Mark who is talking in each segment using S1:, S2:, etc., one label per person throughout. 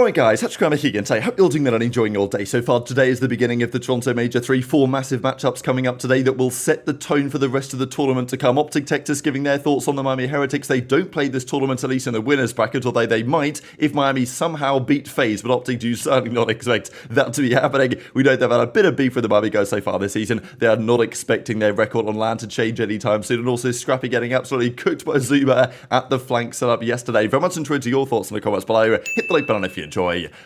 S1: Alright guys, TacticalRab here again today. Hope you're doing well and enjoying your day so far. Today is the beginning of the Toronto Major 3. 4 massive matchups coming up today that will set the tone for the rest of the tournament to come. OpTic Texas giving their thoughts on the Miami Heretics. They don't play this tournament, at least in the winners bracket, although they might if Miami somehow beat FaZe, but OpTic do certainly not expect that to be happening. We know they've had a bit of beef with the Miami guys so far this season. They are not expecting their record on land to change anytime soon, and also Scrappy getting absolutely cooked by ZooMaa at the flank setup yesterday. Very much enjoyed your thoughts in the comments below. Hit the like button if you enjoy.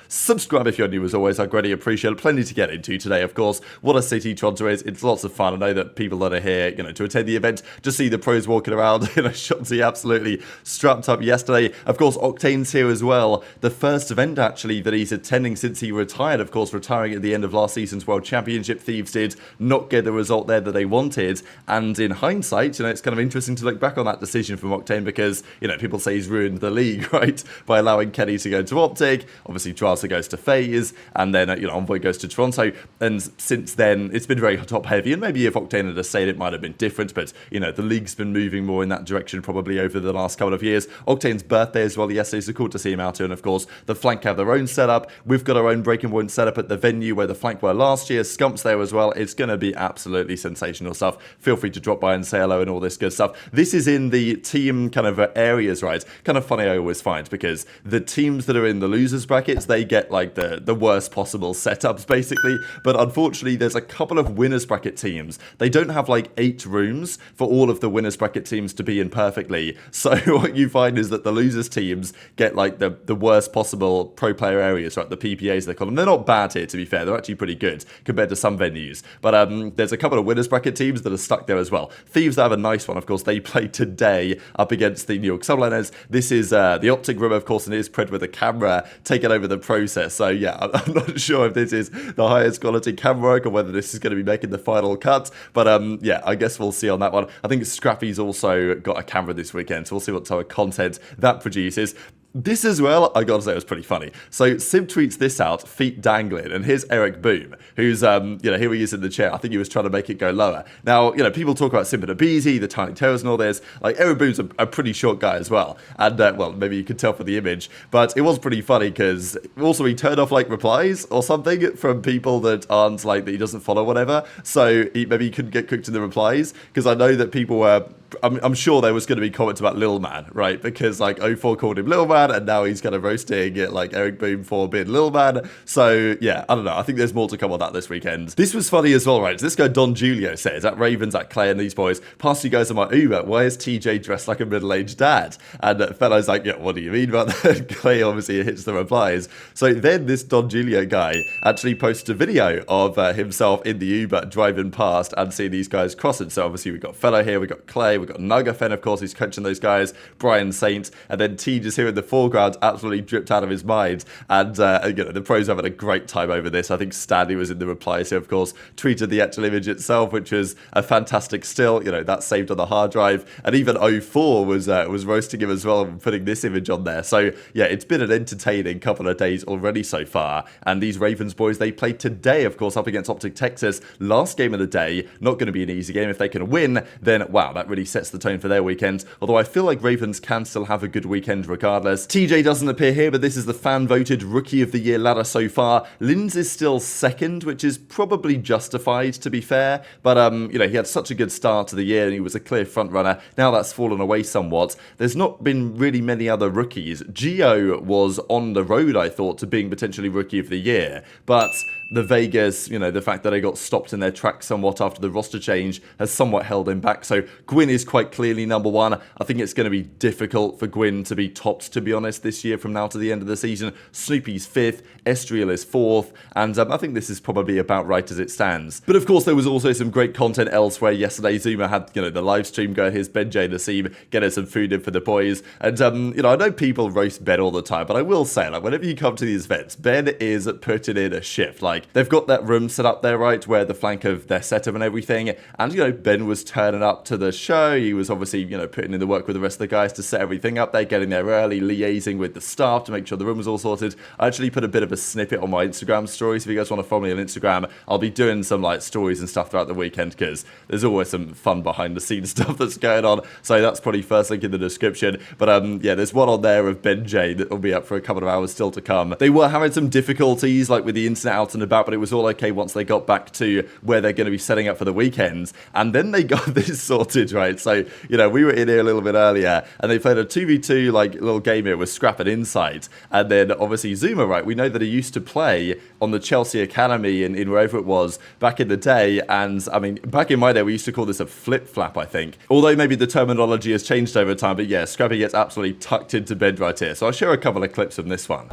S1: Subscribe if you're new as always, I greatly appreciate it. Plenty to get into today, of course. What a city Toronto is. It's lots of fun. I know that people that are here, to attend the event, just see the pros walking around, Shotzzy absolutely strapped up yesterday. Of course, Octane's here as well. The first event, actually, that he's attending since he retired, of course, retiring at the end of last season's World Championship. Thieves did not get the result there that they wanted. And in hindsight, it's kind of interesting to look back on that decision from Octane because, people say he's ruined the league, right? By allowing Kenny to go to OpTic. Obviously, Drazah goes to FaZe, and then Envoy goes to Toronto, and since then it's been very top heavy, and maybe if Octane had stayed it might have been different, but the league's been moving more in that direction probably over the last couple of years. Octane's birthday as well yesterday, so cool to see him out here, and of course the flank have their own setup. We've got our own breaking point setup at the venue where the flank were last year. Scump's there as well. It's going to be absolutely sensational stuff. Feel free to drop by and say hello and all this good stuff. This is in the team kind of areas, right? Kind of funny I always find, because the teams that are in the losers brackets, they get like the worst possible setups basically, but unfortunately there's a couple of winners bracket teams. They don't have like 8 rooms for all of the winners bracket teams to be in perfectly, so what you find is that the losers teams get like the worst possible pro player areas, right? The PPAs they call them. They're not bad here, to be fair. They're actually pretty good compared to some venues, but there's a couple of winners bracket teams that are stuck there as well. Thieves have a nice one, of course. They play today up against the New York Subliners. This is the OpTic room, of course, and it is pred with a camera taking over the process. So yeah, I'm not sure if this is the highest quality camera work or whether this is going to be making the final cut, but yeah, I guess we'll see on that one. I think Scrappy's also got a camera this weekend, so we'll see what type of content that produces. This as well, I gotta say, was pretty funny. So Simp tweets this out, feet dangling, and here's ErikBooM, who's, here he is in the chair. I think he was trying to make it go lower. Now, people talk about Simp and aBeZy, the tiny toes and all this. Like, ErikBooM's a pretty short guy as well. And, well, maybe you could tell from the image, but it was pretty funny because also he turned off, like, replies or something from people that aren't, like, that he doesn't follow, whatever. So maybe he couldn't get cooked in the replies, because I know that people were... I'm sure there was going to be comments about Lil Man, right? Because, like, 04 called him Lil Man, and now he's kind of roasting it, like, ErikBooM for being Lil Man. So, yeah, I don't know. I think there's more to come on that this weekend. This was funny as well, right? So this guy, Don Julio, says, at Ravens, at Clay, and these boys, past you guys on my Uber, why is TJ dressed like a middle-aged dad? And fellow's like, yeah, what do you mean about that? Clay obviously hits the replies. So then this Don Julio guy actually posted a video of himself in the Uber driving past and seeing these guys crossing. So obviously we've got Fellow here, we've got Clay, we've got Nuggerfen, of course, who's coaching those guys, Brian Saint, and then T just here in the foreground, absolutely dripped out of his mind. And the pros are having a great time over this. I think Stanley was in the replies here, of course, tweeted the actual image itself, which was a fantastic still. That's saved on the hard drive. And even 04 was roasting him as well and putting this image on there. So yeah, it's been an entertaining couple of days already so far. And these Ravens boys, they played today, of course, up against OpTic Texas. Last game of the day, not going to be an easy game. If they can win, then wow, that really sets the tone for their weekend. Although I feel like Ravens can still have a good weekend regardless. TJ doesn't appear here, but this is the fan-voted Rookie of the Year ladder so far. Linz is still second, which is probably justified, to be fair. But, he had such a good start to the year and he was a clear front runner. Now that's fallen away somewhat. There's not been really many other rookies. Gio was on the road, I thought, to being potentially Rookie of the Year. But the Vegas, the fact that they got stopped in their tracks somewhat after the roster change has somewhat held him back. So Gwyn is quite clearly number one. I think it's going to be difficult for Gwyn to be topped, to be honest, this year from now to the end of the season. Snoopy's 5th, ReeaL is 4th, and I think this is probably about right as it stands. But of course, there was also some great content elsewhere yesterday. ZooMaa had, the live stream going, here's Ben JoeDeceives, getting some food in for the boys. And, I know people roast Ben all the time, but I will say, like, whenever you come to these events, Ben is putting in a shift. Like, they've got that room set up there, right, where the flank of their setup and everything, and, Ben was turning up to the show, go. He was obviously, putting in the work with the rest of the guys to set everything up. They're getting there early, liaising with the staff to make sure the room was all sorted. I actually put a bit of a snippet on my Instagram story, so if you guys want to follow me on Instagram, I'll be doing some stories and stuff throughout the weekend, because there's always some fun behind the scenes stuff that's going on. So that's probably first link in the description. But yeah, there's one on there of BenJ that will be up for a couple of hours still to come. They were having some difficulties with the internet out and about, but it was all okay once they got back to where they're going to be setting up for the weekends. And then they got this sorted, right? So, we were in here a little bit earlier, and they played a 2v2 little game here with Scrap and Insight. And then obviously ZooMaa, right? We know that he used to play on the Chelsea Academy in wherever it was back in the day. And I mean, back in my day, we used to call this a flip-flap, I think. Although maybe the terminology has changed over time. But yeah, Scrappy gets absolutely tucked into bed right here. So I'll share a couple of clips from this one.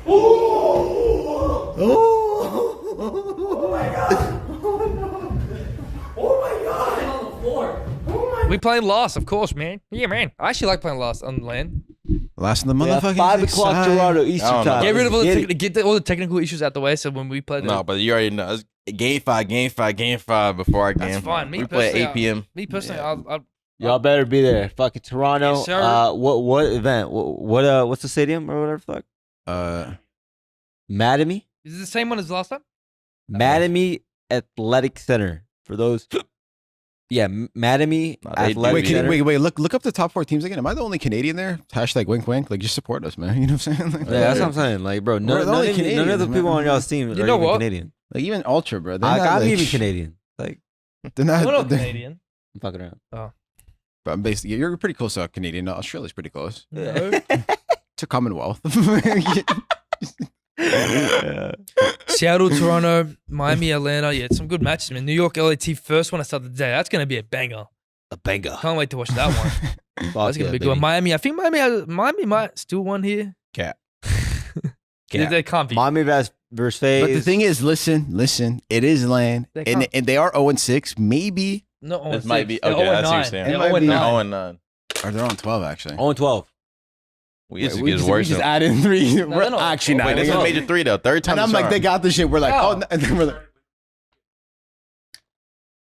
S2: Oh! Oh my god! Oh my god! On the floor. Oh my.
S3: We playing Lost, of course, man. Yeah, man. I actually like playing Lost on land.
S4: Last in the motherfucking
S5: 5 o'clock Toronto Eastern time.
S3: Get rid of all all the technical issues out the way, so when we play the...
S4: No, but you already know. It's game five before our game.
S3: That's fine.
S4: We play at 8 p.m.
S3: Me personally,
S4: Yeah.
S5: Y'all better be there. Fucking Toronto.
S3: Yes, sir.
S5: What event? What's the stadium or whatever the fuck? Madamy?
S3: Is it the same one as last time?
S5: Madamy Athletic Center. For those... Yeah, Madamy Athletic Center.
S4: Wait. Look up the top 4 teams again. Am I the only Canadian there? Hashtag wink wink. Just support us, man. You know what I'm saying?
S5: Yeah, that's what I'm saying. Bro, none of the people on y'all's team are even Canadian.
S4: Even Ultra, bro.
S5: I'm even Canadian.
S4: They're not.
S3: We're not Canadian.
S5: I'm fucking around.
S3: Oh.
S4: But I'm basically, you're pretty close to Canadian. No, Australia's pretty close.
S3: No.
S4: To Commonwealth.
S3: Seattle, Toronto, Miami, Atlanta. Yeah, some good matches, man. New York, LAT, first one to start the day. That's going to be a banger.
S5: A banger.
S3: Can't wait to watch that one. That's going to be good. Miami, I think Miami might still won here.
S4: Cat.
S3: They can't be.
S5: Miami versus FaZe.
S4: But the thing is, listen. It is land. And they are 0-6. Maybe.
S3: No, 0-6.
S6: It might be. Okay, that's what you're saying.
S3: They're
S4: might be
S6: 0-9.
S4: Or they're on 12, actually.
S5: 0-12.
S6: We used to get worse.
S4: We just add in 3.
S3: No,
S4: We're actually not.
S6: Wait, this is major 3 though. Third time.
S4: And I'm like, they got this shit. We're like, oh, and then we're like,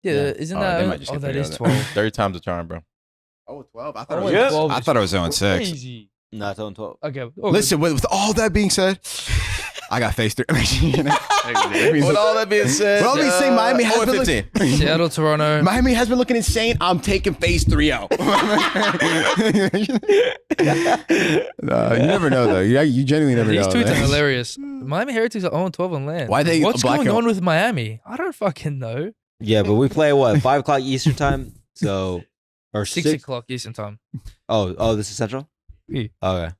S3: yeah, isn't
S4: they might
S3: that?
S4: just
S3: Oh,
S4: get
S3: that
S4: three
S3: is
S4: of that.
S3: 12.
S6: Third time's a charm, bro.
S4: oh, 12. I thought it was 0-6.
S3: Crazy.
S5: No, it's 0-12.
S3: Okay.
S4: Listen, with all that being said, I got FaZe 3.
S6: With all that being said,
S4: well, let me say Miami has been
S6: 15.
S3: Seattle, Toronto.
S4: Miami has been looking insane. I'm taking FaZe 3-0. No, you never know, though. You genuinely never know.
S3: These tweets
S4: man.
S3: are hilarious. Miami Heretics are 0-12 on land.
S4: Why they
S3: What's
S4: black
S3: going
S4: out?
S3: on with Miami? I don't fucking know.
S5: Yeah, but we play what? 5 o'clock Eastern time? So, or
S3: 6 o'clock Eastern time.
S5: Oh, this is Central?
S3: Yeah.
S5: Okay.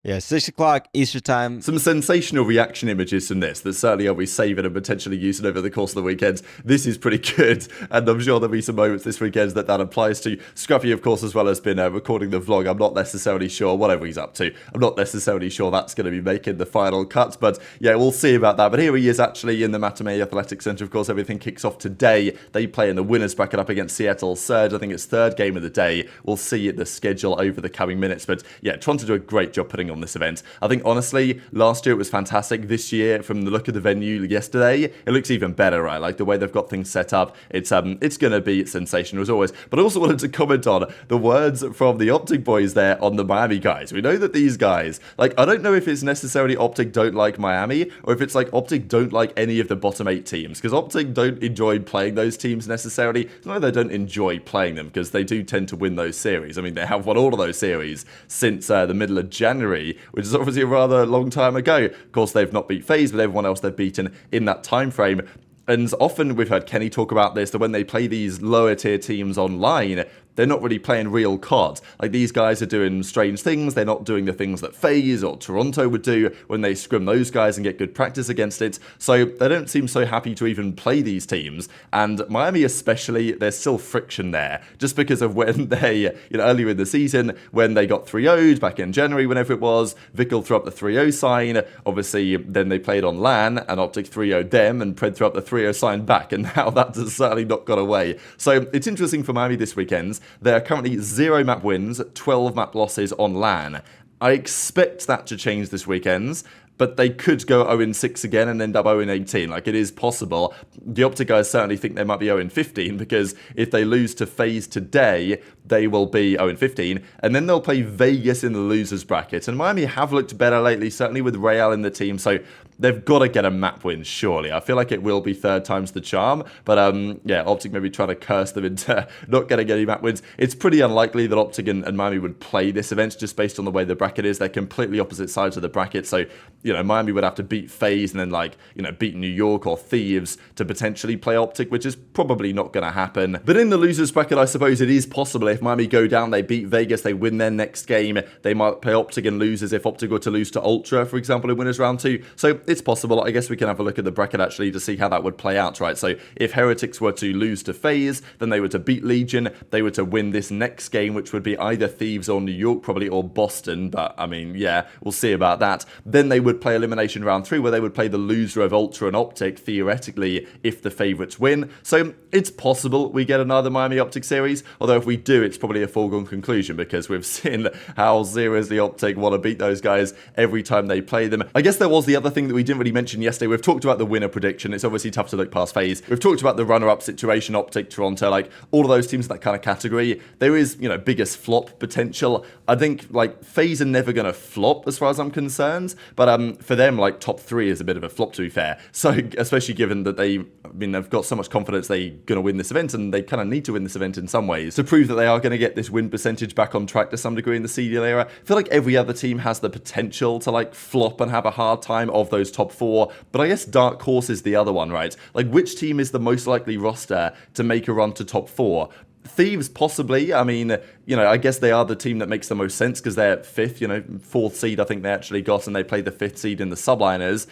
S5: Yeah, 6 o'clock Eastern time.
S1: Some sensational reaction images from this that certainly I'll be saving and potentially using over the course of the weekends. This is pretty good, and I'm sure there'll be some moments this weekend that applies to. Scrappy, of course, as well, has been recording the vlog. I'm not necessarily sure, whatever he's up to, I'm not necessarily sure that's going to be making the final cut, but yeah, we'll see about that. But here he is actually in the Matamei Athletic Center. Of course, everything kicks off today. They play in the winners bracket up against Seattle Surge. I think it's third game of the day. We'll see the schedule over the coming minutes, but yeah, Toronto do a great job putting on this event. I think honestly, last year it was fantastic. This year, from the look of the venue yesterday, it looks even better, right? Like the way they've got things set up, it's going to be sensational as always. But I also wanted to comment on the words from the OpTic boys there on the Miami guys. We know that these guys, I don't know if it's necessarily OpTic don't like Miami, or if it's OpTic don't like any of the bottom 8 teams, because OpTic don't enjoy playing those teams necessarily. It's not that they don't enjoy playing them, because they do tend to win those series. I mean, they have won all of those series since the middle of January, which is obviously a rather long time ago. Of course, they've not beat FaZe, but everyone else they've beaten in that time frame. And often we've heard Kenny talk about this, that when they play these lower tier teams online, they're not really playing real COD. These guys are doing strange things. They're not doing the things that FaZe or Toronto would do when they scrim those guys and get good practice against it. So they don't seem so happy to even play these teams. And Miami especially, there's still friction there. Just because of when they, earlier in the season, when they got 3-0'd back in January, whenever it was, Vikul threw up the 3-0 sign. Obviously, then they played on LAN, and OpTic 3-0'd them, and Pred threw up the 3-0 sign back. And now that has certainly not got away. So it's interesting for Miami this weekend. There are currently 0 map wins, 12 map losses on LAN. I expect that to change this weekend. but they could go 0-6 again and end up 0-18. Like, it is possible. The OpTic guys certainly think they might be 0-15, because if they lose to FaZe today, they will be 0-15, and then they'll play Vegas in the losers bracket. And Miami have looked better lately, certainly with ReeaL in the team, so they've got to get a map win, surely. I feel like it will be third time's the charm, but yeah, OpTic maybe trying to curse them into not getting any map wins. It's pretty unlikely that OpTic and Miami would play this event, just based on the way the bracket is. They're completely opposite sides of the bracket, so, you know, Miami would have to beat FaZe and then, like, you know, beat New York or Thieves to potentially play OpTic, which is probably not going to happen. But in the losers bracket, I suppose it is possible. If Miami go down, they beat Vegas, they win their next game, they might play OpTic and lose, as if OpTic were to lose to Ultra, for example, in winners round 2. So it's possible. I guess we can have a look at the bracket actually to see how that would play out, right? So if Heretics were to lose to FaZe, then they were to beat Legion, they were to win this next game, which would be either Thieves or New York, probably, or Boston, but I mean, yeah, we'll see about that. Then they would play elimination round 3, where they would play the loser of Ultra and OpTic, theoretically, if the favourites win. So it's possible we get another Miami OpTic series, although if we do, it's probably a foregone conclusion, because we've seen how seriously OpTic want to beat those guys every time they play them. I guess there was the other thing that we didn't really mention yesterday. We've talked about the winner prediction. It's obviously tough to look past FaZe. We've talked about the runner-up situation, OpTic, Toronto, like all of those teams in that kind of category. There is, you know, biggest flop potential. I think, like, FaZe are never going to flop as far as I'm concerned, but for them, like, top 3 is a bit of a flop, to be fair. So, especially given that they've got so much confidence they're going to win this event, and they kind of need to win this event in some ways to prove that they are going to get this win percentage back on track to some degree in the CDL era. I feel like every other team has the potential to, like, flop and have a hard time of those top 4, but I guess Dark Horse is the other one, right? Like, which team is the most likely roster to make a run to top 4? Thieves, possibly. I mean, you know, I guess they are the team that makes the most sense, because they're 5th, you know, 4th seed I think they actually got, and they played the 5th seed in the Subliners.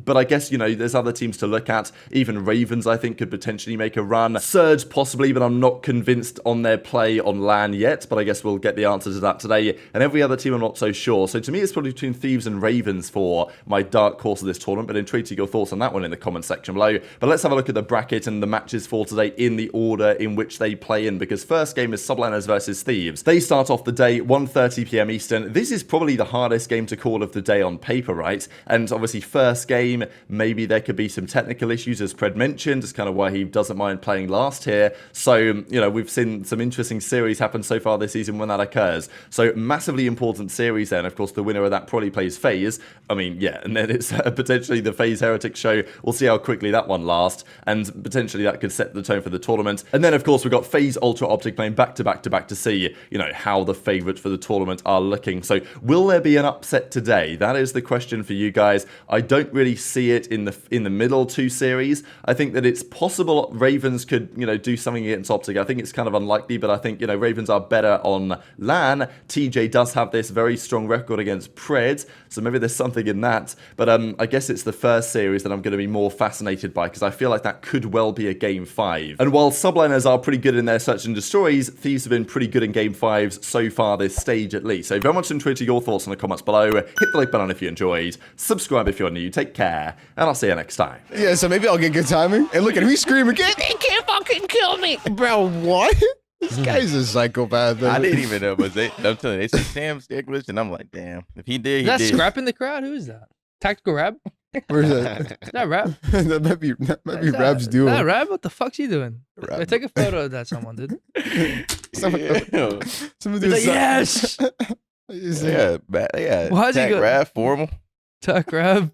S1: But I guess, you know, there's other teams to look at. Even Ravens, I think, could potentially make a run. Surge, possibly, but I'm not convinced on their play on LAN yet. But I guess we'll get the answer to that today. And every other team, I'm not so sure. So to me, it's probably between Thieves and Ravens for my dark horse of this tournament. But intrigued to your thoughts on that one in the comment section below. But let's have a look at the bracket and the matches for today in the order in which they play in. Because first game is Subliners versus Thieves. They start off the day 1:30 PM Eastern. This is probably the hardest game to call of the day on paper, right? And obviously, first game, maybe there could be some technical issues, as Pred mentioned. It's kind of why he doesn't mind playing last here. So, you know, we've seen some interesting series happen so far this season when that occurs. So, massively important series then. Of course, the winner of that probably plays FaZe. I mean, yeah, and then it's potentially the FaZe Heretics show. We'll see how quickly that one lasts, and potentially that could set the tone for the tournament. And then, of course, we've got FaZe Ultra OpTic playing back to back to back to see, you know, how the favourites for the tournament are looking. So, will there be an upset today? That is the question for you guys. I don't really see it in the middle 2 series. I think that it's possible Ravens could, you know, do something against OpTic. I think it's kind of unlikely, but I think, you know, Ravens are better on LAN. TJ does have this very strong record against Pred, so maybe there's something in that. But I guess it's the first series that I'm going to be more fascinated by, because I feel like that could well be a game 5. And while Subliners are pretty good in their search and destroys, Thieves have been pretty good in game 5s so far this stage at least. So very much intrigued to your thoughts in the comments below. Hit the like button if you enjoyed. Subscribe if you're new. Take care, and I'll see you next time.
S4: Yeah, so maybe I'll get good timing. And look at him, he's screaming, they can't fucking kill me. Bro, what? This guy's a psychopath.
S6: I didn't even know, but I'm telling you, they said Sam glitch, and I'm like, damn. If he did,
S3: Is
S6: he
S3: that
S6: did.
S3: Scrap in the crowd? Who is that? TacticalRab?
S4: Where's that?
S3: Is that Rab?
S4: that might be Rab's duo.
S3: Is that Rab? What the fuck's he doing?
S4: Rab.
S3: Wait, take a photo of that someone, dude.
S4: Someone
S3: He's
S4: do
S3: like, yes!
S6: Yeah,
S3: Why is he
S6: Tech
S3: go-
S6: Rap formal.
S3: TacticalRab.